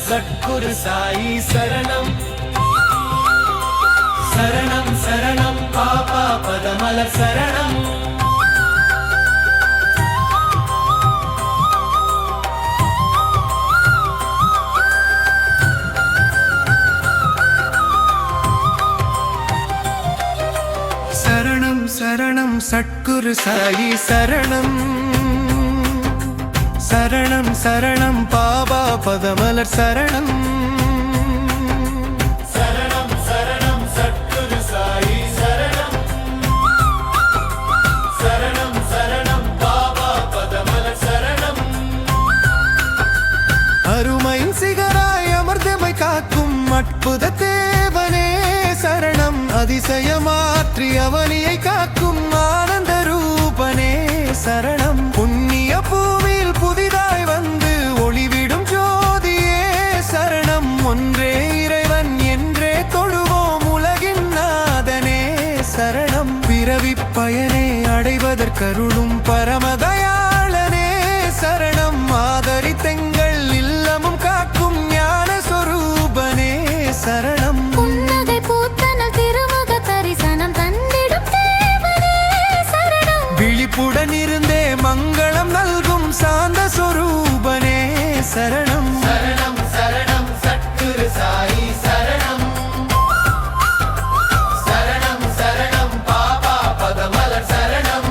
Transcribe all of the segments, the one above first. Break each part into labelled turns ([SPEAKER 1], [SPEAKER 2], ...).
[SPEAKER 1] சத்குரு சாயி சரணம். சரணம் சரணம் பாபா பதமலர் சரணம். சரணம் சரணம் சத்குரு சாயி சரணம். சரணம் சரணம் பாபா பதமலர் சரணம். சரணம் சரணம் சத்குரு சாயி சரணம். சரணம் சரணம் பாபா பதமலர் சரணம். அருமை சிகராய் அமர்ந்தமை காக்கும் அற்புத தேவனே சரணம். அதிசயமாற்றி அவனியை காக்கும் ஆனந்த ரூபனே சரணம். புண்ணிய பூவில் புதிதாய் வந்து ஒளிவிடும் ஜோதியே சரணம். ஒன்றே இறைவன் என்றே தொழுவோம் உலகின் நாதனே சரணம். பிறவி பயனை அடைவதற்கருளும் பரமதயாளனே சரணம். ஆதரித்தெங்கள் இல்லமும் காக்கும் ஞான சொரூபனே சரணம். விழிப்புடன் இருந்தே மங்களம் நல்கும் சாந்த சொரூபனே சரணம். சரணம் சரணம் சத்குரு சாயி சரணம். சரணம் சரணம் பாபா பதமலர் சரணம்.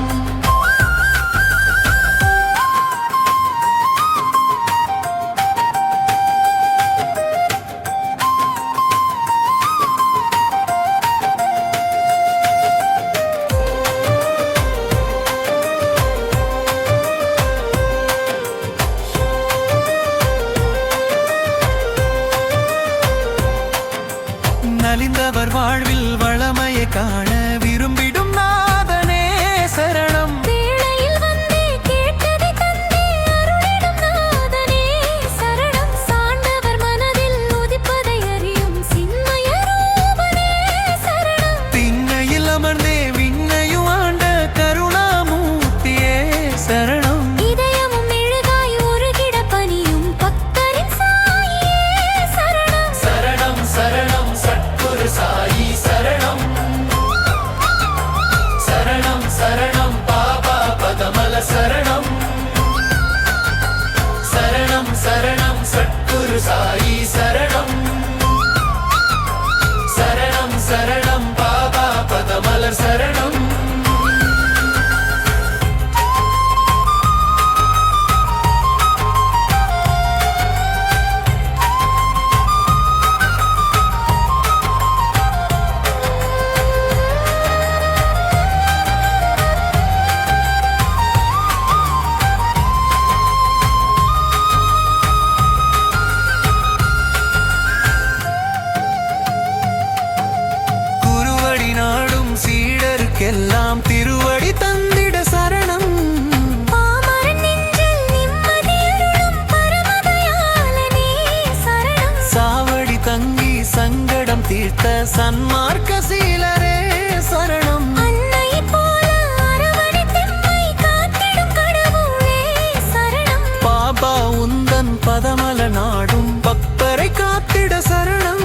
[SPEAKER 1] நலிந்தவர் வாழ்வில் வளமையை காண விரும்பிடும் நாதனே சரணம்.
[SPEAKER 2] வேளையில் வந்தே கேட்டதை தந்தே அருளிடும் நாதனே சரணம். சாண்டவர் மனதில் உதிப்பதை அறியும் சின்மய ரூபனே சரணம்.
[SPEAKER 1] திண்ணையில் அமர்ந்தே விண்ணையும் ஆண்ட கருணாமூர்த்தியே சரணம்.
[SPEAKER 2] இதயமும் மெழுகாய் உருகிட பணியும் பக்தரின் சாயியே சரணம்.
[SPEAKER 1] சரணம் சரணம் சத்குரு சாயி சரணம். சரணம் சரணம் பாபா பதமலர் சரணம். சரணம் சரணம் சத்குரு சாயி சரணம். சரணம் சரணம் பாபா பதமலர் சரணம். குருவடி நாடும் சீடருக்கெல்லாம் திருவடி தந்திட சரணம்.
[SPEAKER 2] பாமரன் நெஞ்சில் நிம்மதி அருளும் பரமதயாளனே சரணம்.
[SPEAKER 1] சாவடி தங்கி சங்கடம் தீர்த்த சன்மார்க்க சீலரே சரணம்.
[SPEAKER 2] அன்னையைப் போல அரவணைத்தெம்மை காத்திடும் கடவுளே சரணம்.
[SPEAKER 1] பாபா உந்தன் பதமல நாடும் பக்தரை காத்திட சரணம்.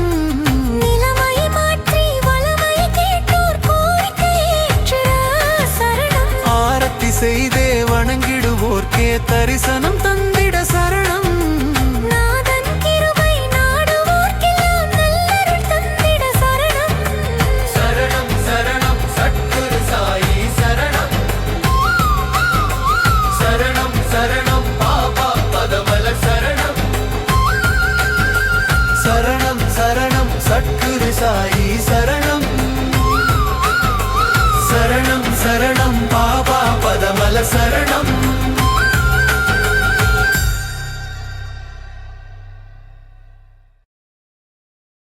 [SPEAKER 2] நிலைமையை மாற்றி வளமையை கேட்டோர் கோரிக்கை ஏற்றிட சரணம்.
[SPEAKER 1] ஆரத்தி செய்தே வணங்கிடுவோர்க்கே தரிசனம் தந்திட சரணம்.
[SPEAKER 2] நாதன் கிருபை நாடுவோர்க்கெல்லாம் நல்லருள் தந்திட சரணம்.
[SPEAKER 1] சரணம் சரணம் சத்குரு சாயி சரணம். சரணம் சரணம் பாபா பதமலர் சரணம். சரணம் சரணம் சத்குரு சாயி சரணம். சரணம் சரணம் பாபா பதமலர் சரணம்.